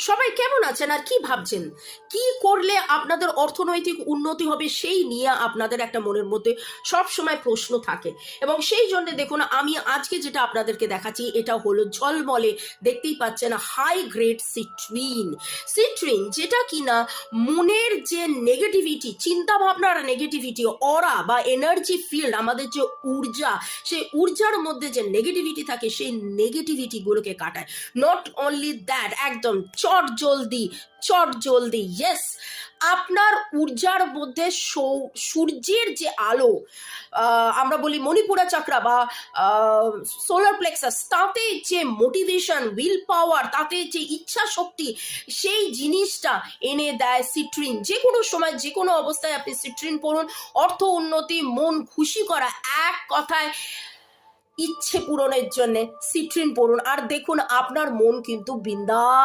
সবাই কেমন আছেন আর কি ভাবছেন? কি করলে আপনাদের অর্থনৈতিক উন্নতি হবে সেই নিয়ে আপনাদের একটা মনের মধ্যে সব সময় প্রশ্ন থাকে। এবং সেই জন্য দেখুন, আমি আজকে যেটা আপনাদেরকে দেখাচ্ছি এটা হলো ঝলমলে, দেখতেই পাচ্ছেন, হাই গ্রেড সিট্রিন। সিট্রিন যেটা কিনা মনের যে নেগেটিভিটি, চিন্তা ভাবনার নেগেটিভিটি, অরা বা এনার্জি ফিল্ড, আমাদের যে ঊর্জা, সেই ঊর্জার মধ্যে যে নেগেটিভিটি থাকে সেই নেগেটিভিটিগুলোকে কাটায়। নট অনলি দ্যাট, একদম চট জলদি ইয়েস, আপনার ঊর্জার মধ্যে সূর্যের যে আলো, আমরা বলি মণিপুরা চক্রা বা সোলার প্লেক্সাস, তাতে যে মোটিভেশন, উইল পাওয়ার, তাতে যে ইচ্ছা শক্তি, সেই জিনিসটা এনে দেয় সিট্রিন। যে কোনো সময় যে কোনো অবস্থায় আপনি সিট্রিন পড়ুন, অর্থ উন্নতি, মন খুশি করা, এক কথায় ইচ্ছে পূরণের জন্য সিট্রিন পড়ুন, আর দেখুন আপনার মন কিন্তু বিন্দাস